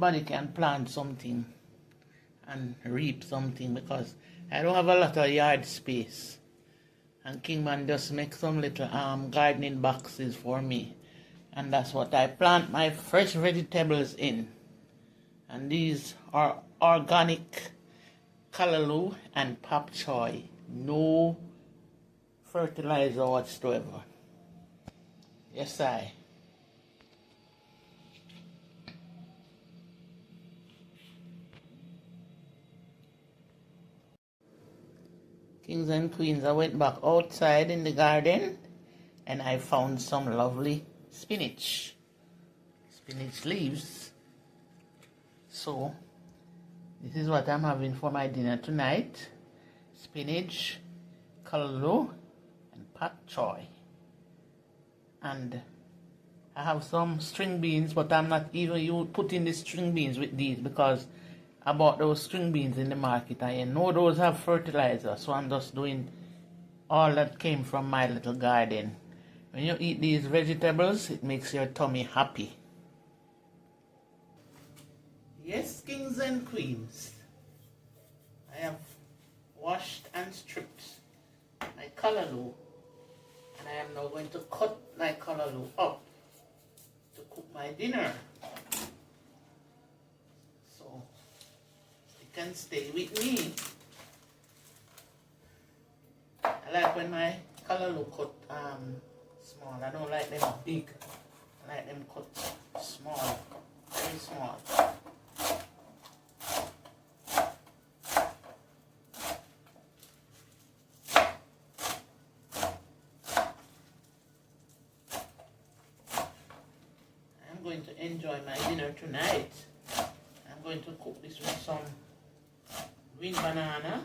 anybody can plant something and reap something, because I don't have a lot of yard space. And Kingman just make some little gardening boxes for me. And that's what I plant my fresh vegetables in. And these are organic callaloo and pak choy. No fertilizer whatsoever. Yes, I. Kings and queens, I went back outside in the garden and I found some lovely spinach leaves. So this is what I'm having for my dinner tonight: spinach, callaloo, and pak choy. And I have some string beans, but I'm not even putting the string beans with these, because I bought those string beans in the market and I know those have fertilizer, so I'm just doing all that came from my little garden. When you eat these vegetables, it makes your tummy happy. Yes, kings and queens, I have washed and stripped my callaloo, and I am now going to cut my callaloo up to cook my dinner. So you can stay with me. I like when my callaloo cut small. I don't like them big. I like them cut small, very small. I'm going to enjoy my dinner tonight. I'm going to cook this with some green banana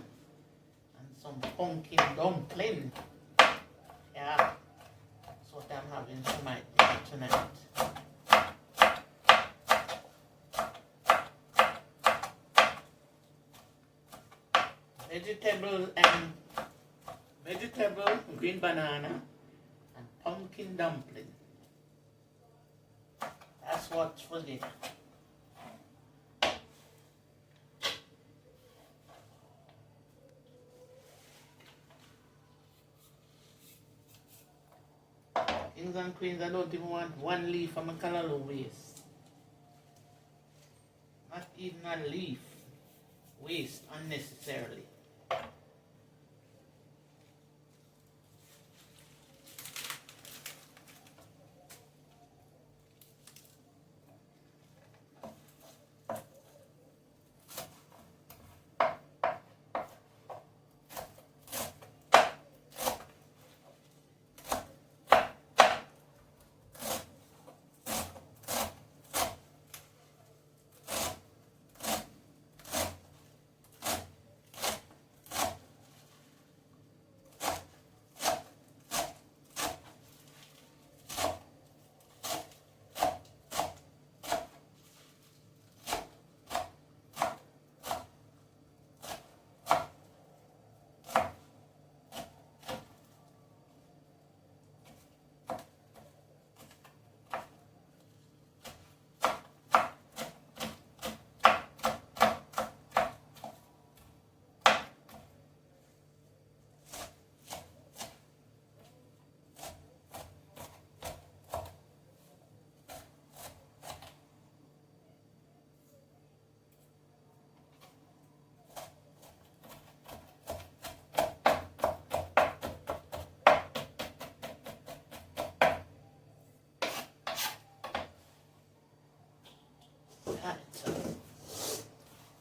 and some pumpkin dumpling. Yeah, that's what I'm having for my dinner tonight. Vegetable, green banana, and pumpkin dumpling. That's what's for dinner. Kings and queens, I don't even want one leaf from a callaloo waste. Not even a leaf waste unnecessarily.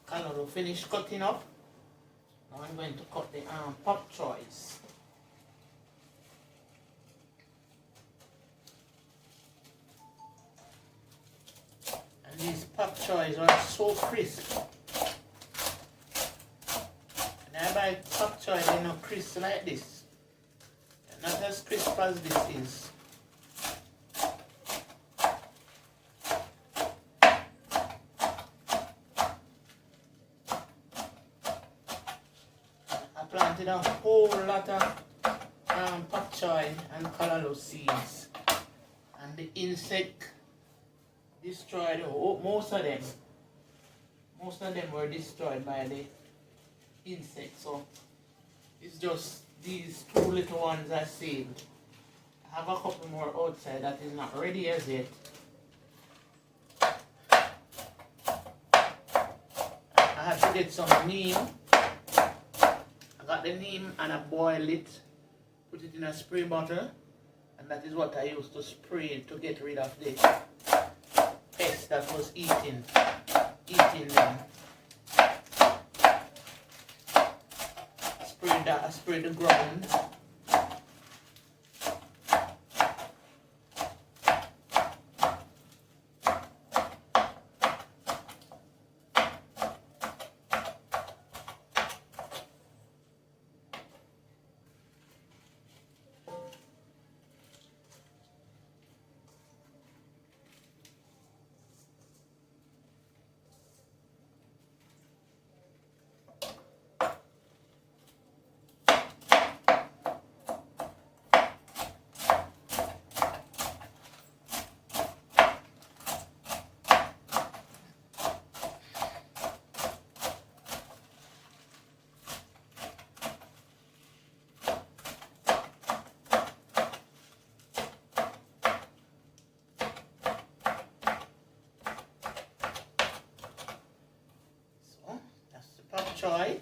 Callaloo finished cutting up. Now I'm going to cut the pak choys. And these pak choys are so crisp. And I buy pak choy, they're not crisp like this. They're not as crisp as this is. Planted a whole lot of pak choy and callaloo seeds, and the insect destroyed most of them. most of them were destroyed by the insects, so it's just these two little ones I saved. I have a couple more outside that is not ready as yet. I had to get some neem. I got the neem and I boiled it, put it in a spray bottle, and that is what I used to spray to get rid of the pest that was eating them. I sprayed the ground. Choy.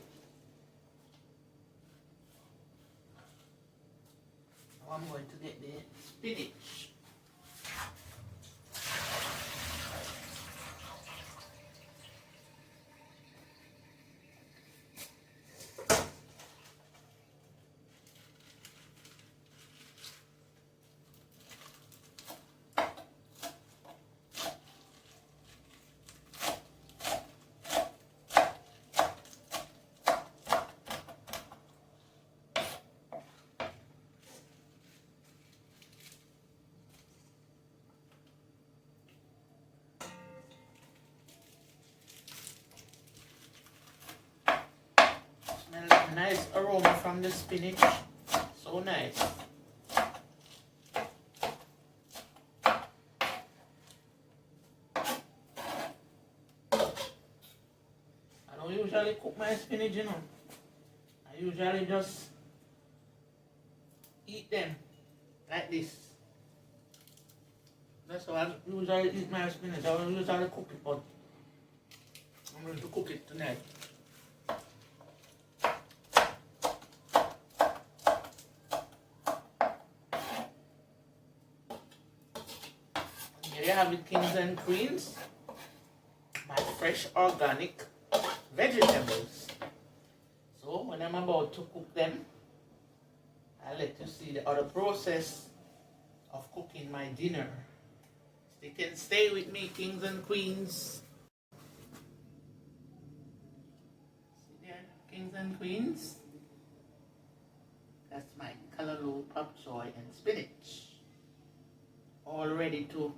Now I'm going to get the spinach. Nice aroma from the spinach, so nice. I don't usually cook my spinach, you know. I usually just eat them like this. That's how I usually eat my spinach. I don't usually cook it, but I'm going to cook it tonight. Here you have it, kings and queens, my fresh organic vegetables. So when I'm about to cook them, I'll let you see the other process of cooking my dinner. So you can stay with me, kings and queens. See there, kings and queens? That's my callaloo, pak choy, and spinach. All ready to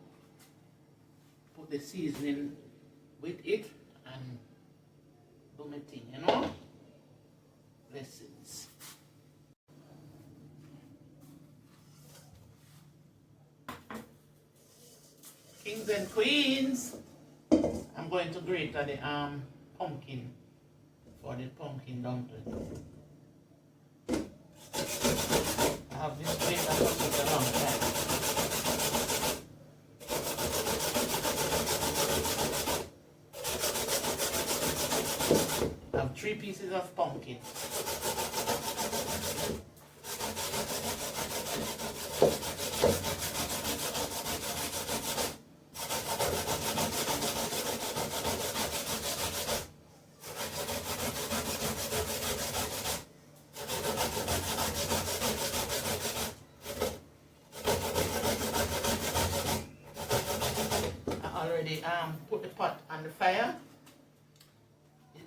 put the seasoning with it and do my thing, you know? Blessings. Kings and queens, I'm going to grate the pumpkin for the pumpkin dumpling. I have this grater for such a long time. I have 3 pieces of pumpkin. I already put the pot on the fire.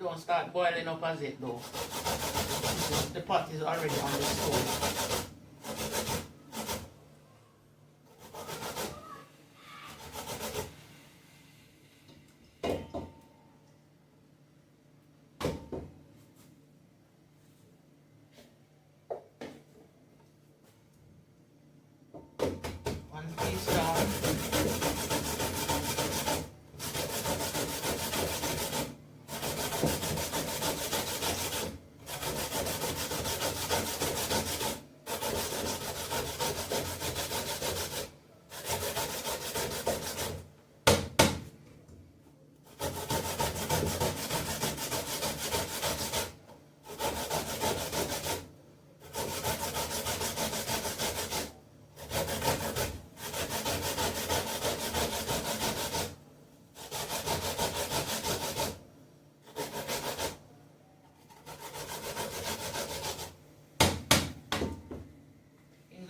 Don't start boiling up as it though. The pot is already on the stove. One teaspoon.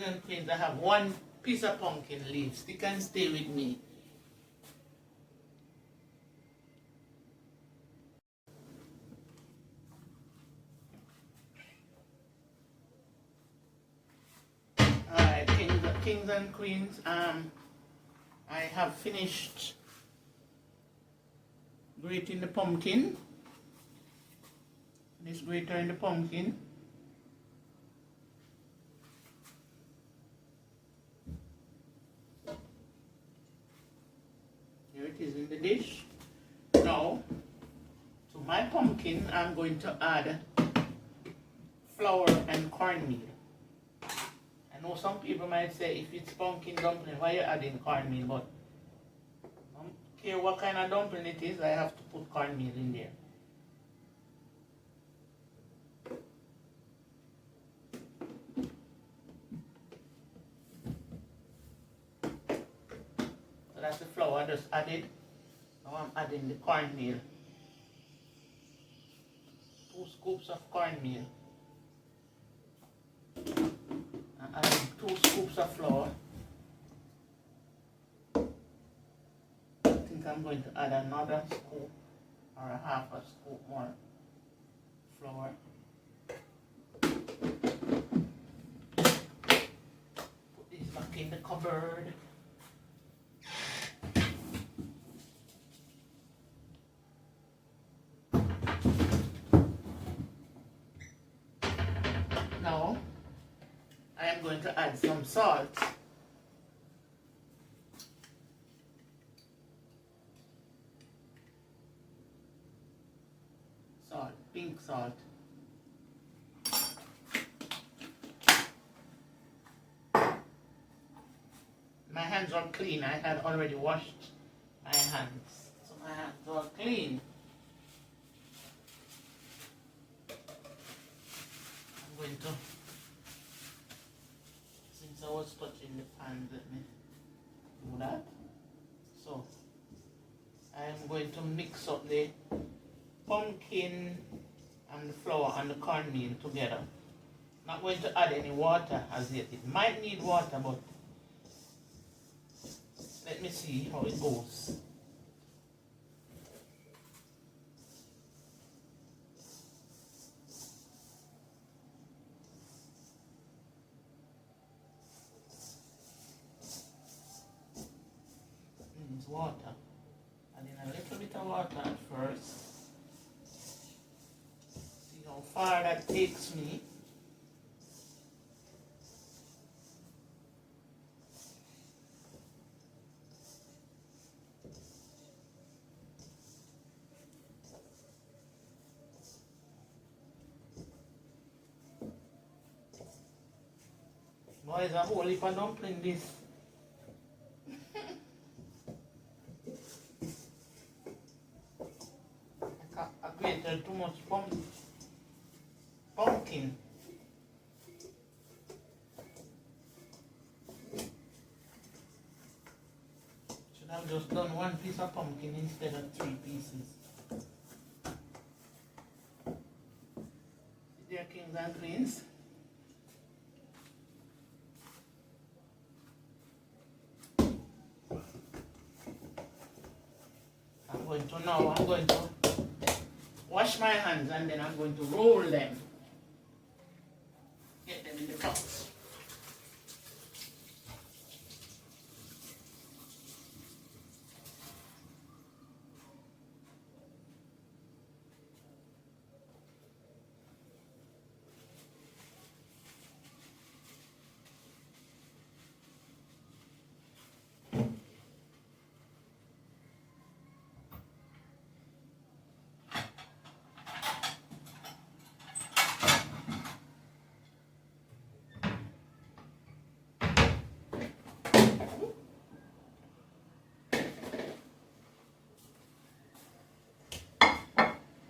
and queens, I have one piece of pumpkin leaf. Stick and stay with me. Alright, kings and queens, I have finished grating the pumpkin. This grater in the pumpkin. Here it is in the dish. Now, to my pumpkin, I'm going to add flour and cornmeal. I know some people might say, if it's pumpkin dumpling, why are you adding cornmeal? But I don't care what kind of dumpling it is, I have to put cornmeal in there. So that's the flour just added. Now I'm adding the cornmeal. 2 scoops of cornmeal. I'm adding 2 scoops of flour. I think I'm going to add another scoop or a half a scoop more flour. Put this back in the cupboard. Now, I am going to add some salt. Salt, pink salt. My hands are clean. I had already washed my hands. So my hands are clean. I'm going to, since I was touching the pan, let me do that. So I am going to mix up the pumpkin and the flour and the cornmeal together. Not going to add any water as yet. It might need water, but let me see how it goes. It needs water. Adding a little bit of water at first. See how far that takes me. Boys, a whole heap of dumpling this. I grated too much pumpkin. Should have just done 1 piece of pumpkin instead of 3 pieces. Dear kings and queens. I'm going to wash my hands and then I'm going to roll them. Get them in the pots.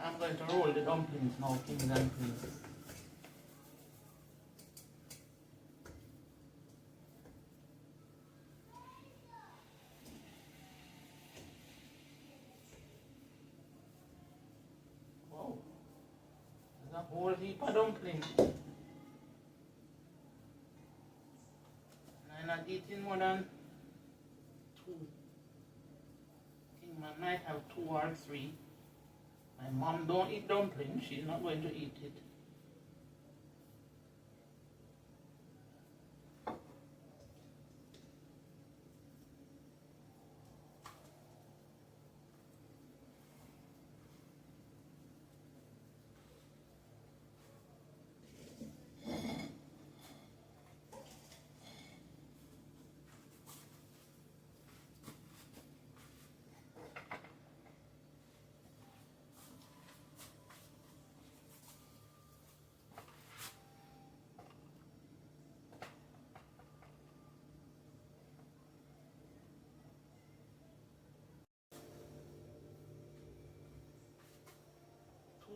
I'm going to roll the dumplings now, kings and queens. Wow, there's a whole heap of dumplings. eating more than two. I think I might have 2 or 3. My mom don't eat dumplings. She's not going to eat it.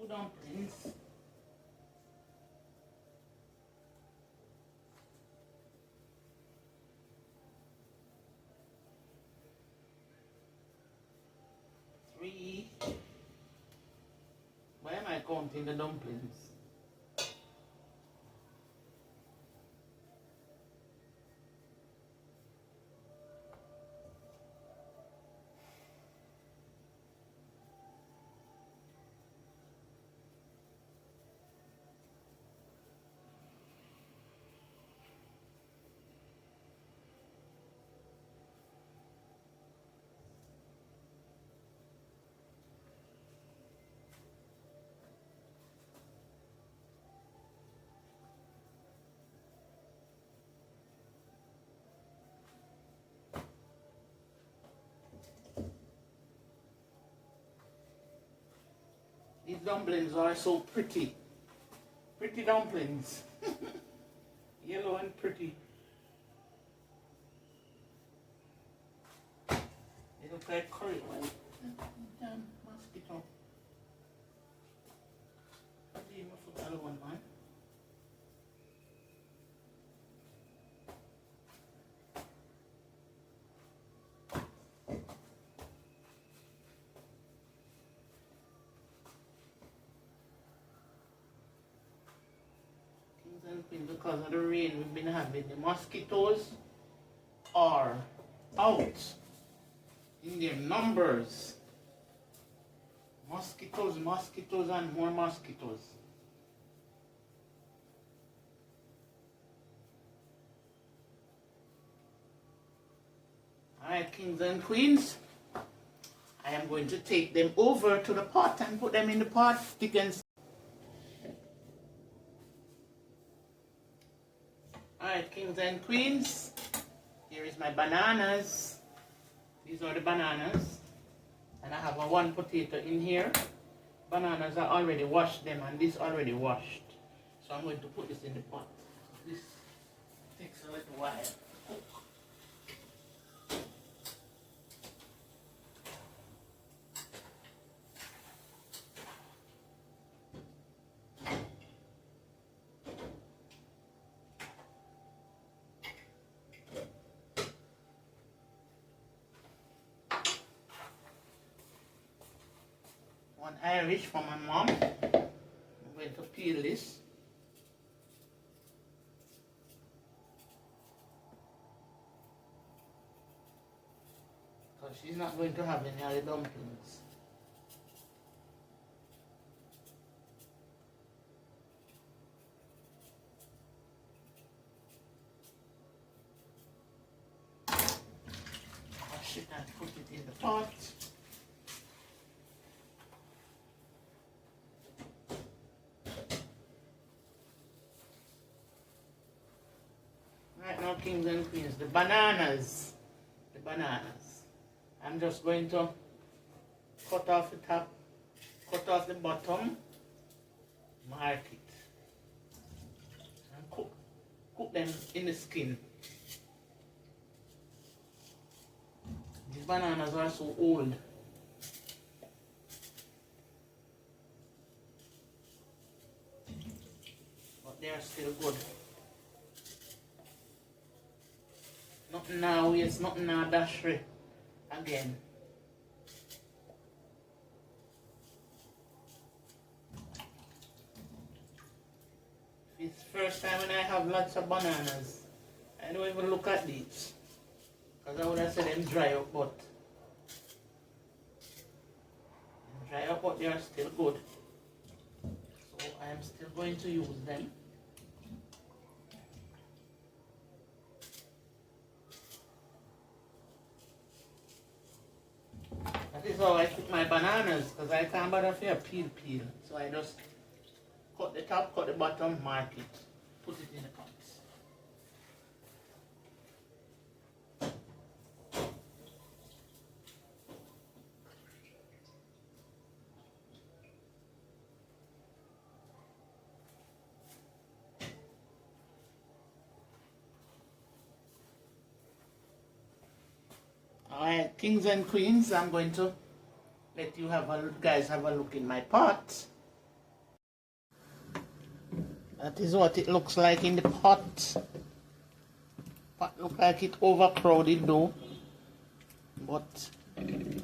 Two dumplings. Three. Why am I counting the dumplings? These dumplings are so pretty. Pretty dumplings. Yellow and pretty. They look like curry. Damn mosquito. I didn't even forget the other one, man. Because of the rain we've been having, the mosquitoes are out in their numbers. Mosquitoes, mosquitoes, and more mosquitoes. Alright, kings and queens, I am going to take them over to the pot and put them in the pot. Alright, kings and queens, here is my bananas. These are the bananas. And I have one potato in here. Bananas are already washed them, and this already washed. So I'm going to put this in the pot. This takes a little while to cook. One Irish from my mom. I'm going to peel this. Because she's not going to have any other dumplings. Wash it and put it in the pot. Right now, kings and queens, the bananas. I'm just going to cut off the top, cut off the bottom, mark it, and cook them in the skin. These bananas are so old. But they are still good. Nothing now, yes, nothing now, dashery again. It's the first time when I have lots of bananas. I I don't even look at these because I would have said them dry up, but they are still good. So I am still going to use them. That is how I cook my bananas because I can't bother for a peel. So I just cut the top, cut the bottom, mark it, put it in the pots. Alright, kings and queens, I'm going to let you guys have a look in my pot. That is what it looks like in the pot. Pot looks like it overcrowded though. But this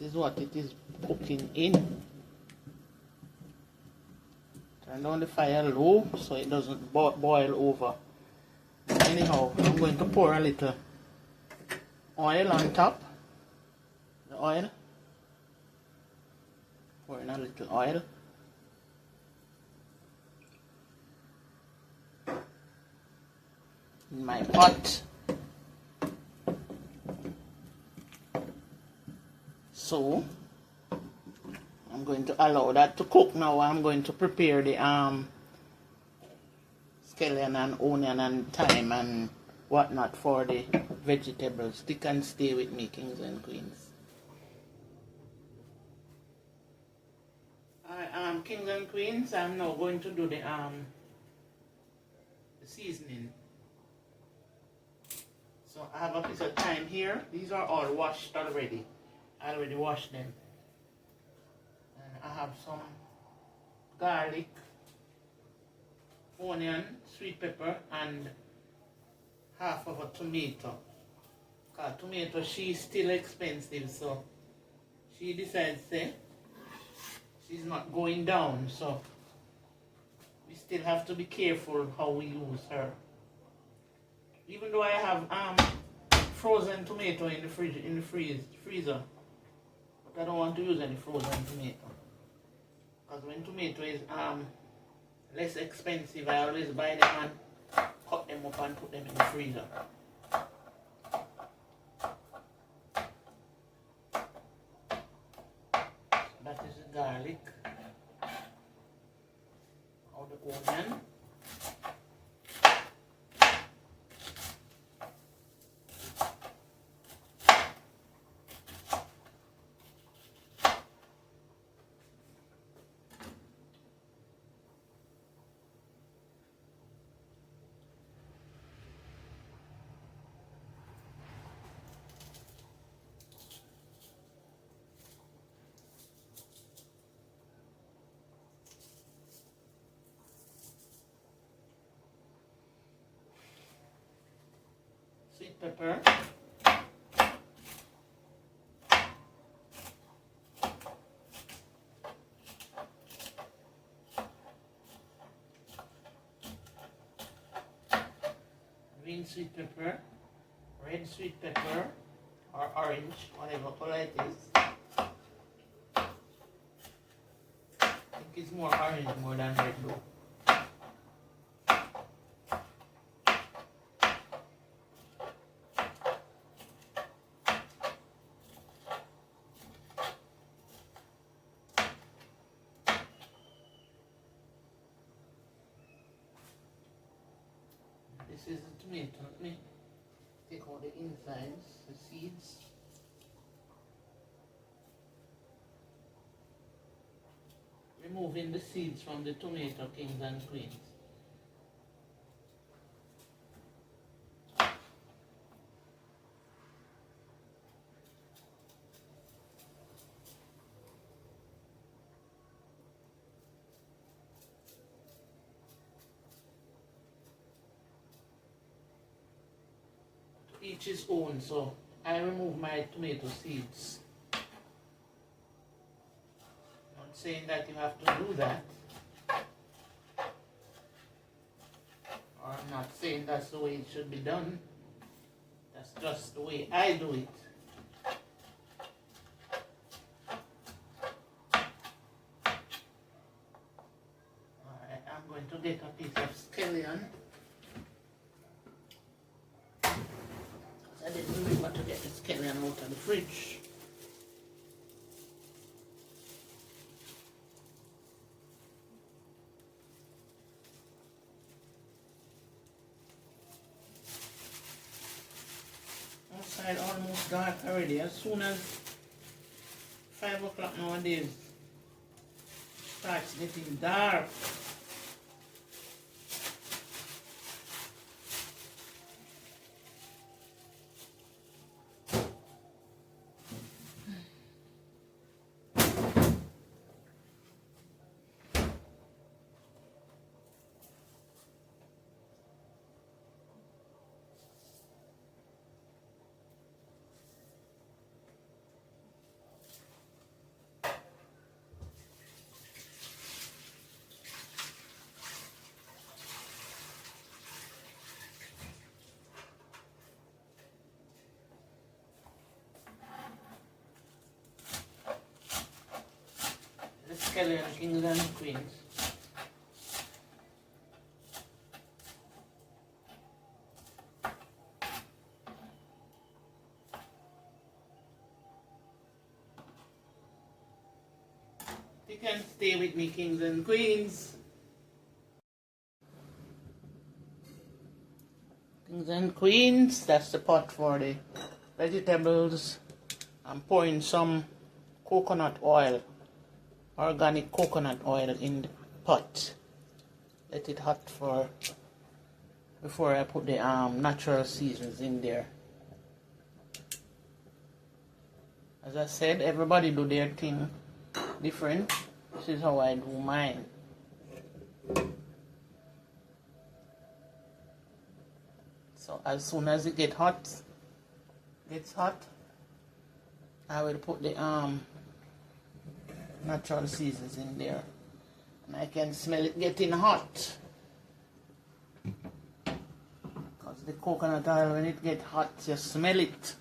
is what it is cooking in. Turn down the fire low so it doesn't boil over. Anyhow, I'm going to pour a little oil on top. The oil. Pour in a little oil. In my pot. So I'm going to allow that to cook now. I'm going to prepare the scallion and onion and thyme and whatnot for the vegetables. Stick and stay with me, kings and queens. Alright, kings and queens, I'm now going to do the seasoning. So I have a piece of thyme here. These are all washed already. I already washed them. And I have some garlic, onion, sweet pepper, and half of a tomato. Because tomato, she's still expensive, so she decides she's not going down, so we still have to be careful how we use her. Even though I have frozen tomato in the freezer, but I don't want to use any frozen tomato. Because when tomato is less expensive, I always buy them and cut them up and put them in the freezer. That is the garlic, or the onion. Sweet pepper, green sweet pepper, red sweet pepper, or orange, whatever color it is. I think it's more orange more than red though. This is the tomato. Let me take out the insides, the seeds. Removing the seeds from the tomato, kings and queens. Each his own, so I remove my tomato seeds. Not saying that you have to do that, or I'm not saying saying that's the way it should be done. That's just the way I do it. Alright, I'm going to get a piece of scallion. I didn't remember to get the scallion out of the fridge. Outside almost dark already. As soon as 5 o'clock nowadays starts getting dark. Scallion kings and queens. You can stay with me, kings and queens. Kings and queens, that's the pot for the vegetables. I'm pouring some coconut oil. Organic coconut oil in the pot. Let it hot for before I put the natural seasonings in there. As I said, everybody do their thing different. This is how I do mine. So as soon as it gets hot, I will put the natural seasonings in there, and I can smell it getting hot because the coconut oil, when it gets hot, you smell it.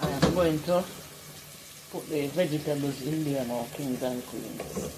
I'm going to put the vegetables in there now, kings and queens.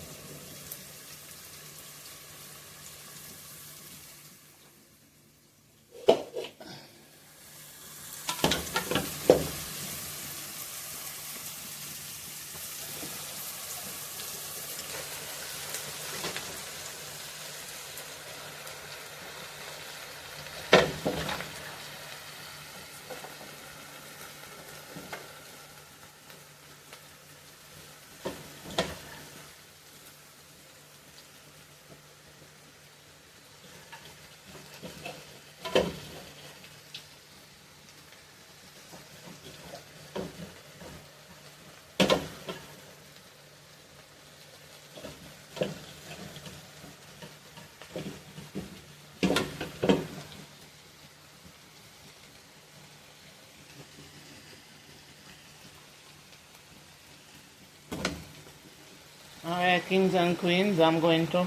Alright, kings and queens, I'm going to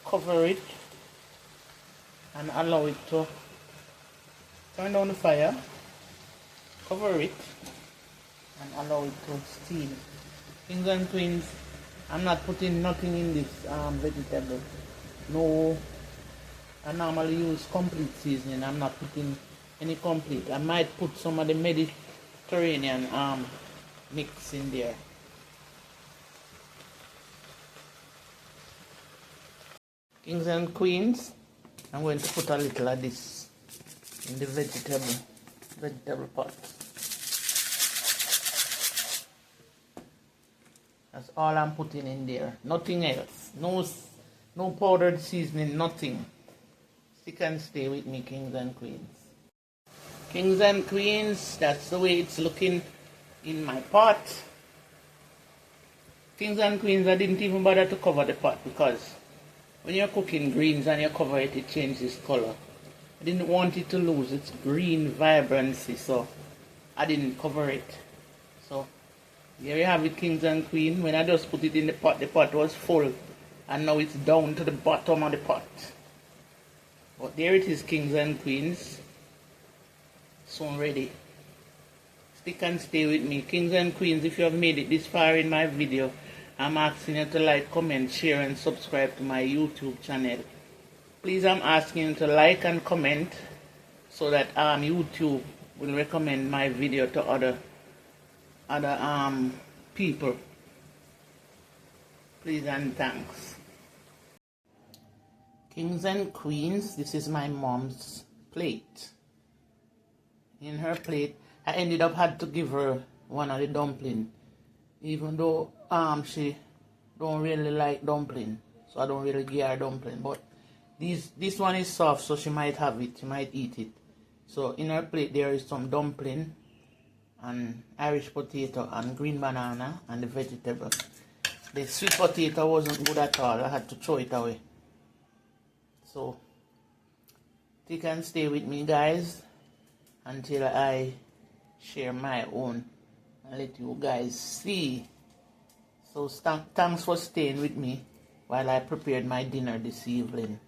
cover it and allow it to turn down the fire, cover it and allow it to steam. Kings and queens, I'm not putting nothing in this vegetable. No, I normally use complete seasoning. I'm not putting any complete. I might put some of the Mediterranean mix in there. Kings and queens, I'm going to put a little of this in the vegetable pot. That's all I'm putting in there. Nothing else. No powdered seasoning, nothing. Stick and stay with me, kings and queens. Kings and queens, that's the way it's looking in my pot. Kings and queens, I didn't even bother to cover the pot because when you're cooking greens and you cover it, it changes color. I didn't want it to lose its green vibrancy, so I didn't cover it. So here you have it, kings and queens. When I just put it in the pot was full, and now it's down to the bottom of the pot. But there it is, kings and queens. Soon ready. Stick and stay with me, kings and queens. If you have made it this far in my video, I'm asking you to like, comment, share and subscribe to my YouTube channel. Please, I'm asking you to like and comment so that YouTube will recommend my video to other people. Please and thanks. Kings and queens, this is my mom's plate. In her plate, I ended up had to give her one of the dumpling, even though she don't really like dumpling, so I don't really give her dumpling. But this one is soft, so she might have it, she might eat it. So in her plate there is some dumpling and Irish potato and green banana and the vegetable. The sweet potato wasn't good at all. I had to throw it away. So stick and stay with me, guys, until I share my own and let you guys see. So thanks for staying with me while I prepared my dinner this evening.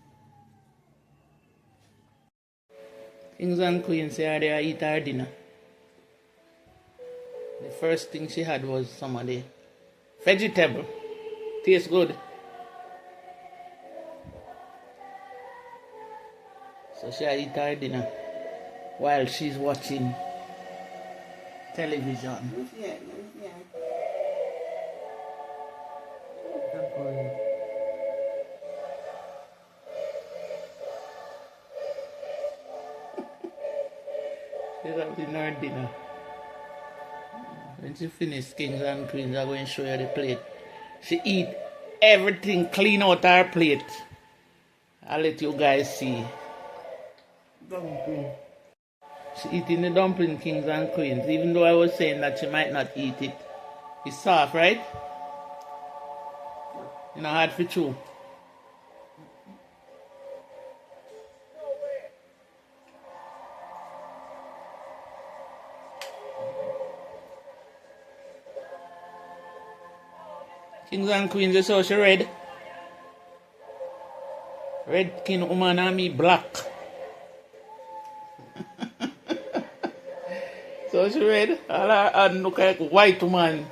Kings and queens, here they eat our dinner. The first thing she had was some of the vegetable. Tastes good. So she eat her dinner while she's watching television. She's having her dinner. When she finishes, kings and queens, I'm going to show you the plate. She eat everything clean out her plate. I'll let you guys see. Dumpling. She eating the dumpling, kings and queens, even though I was saying that she might not eat it. It's soft, right? You know, hard for chew. Kings and queens, you saw she red. Red skin woman and me black. So she red. All her hand look like white woman.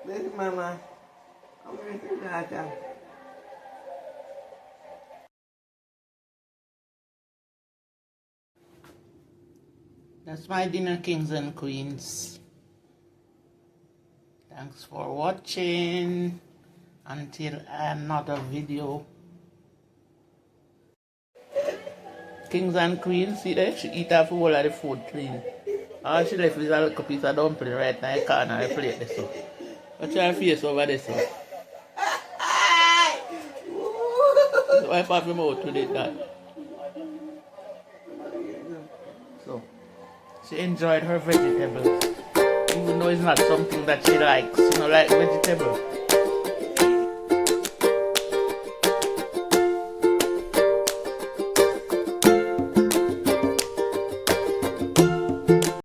Where's Mama? I'm going to that. That's my dinner, kings and queens. Thanks for watching. Until another video. Kings and queens, see there? She eat half whole of the food clean. All she left is a little piece of dumpling right now in the corner of the plate there, so. Watch her face over there, so. Wipe off your mouth with it, that. So, she enjoyed her vegetables. Even though it's not something that she likes. She don't like vegetables.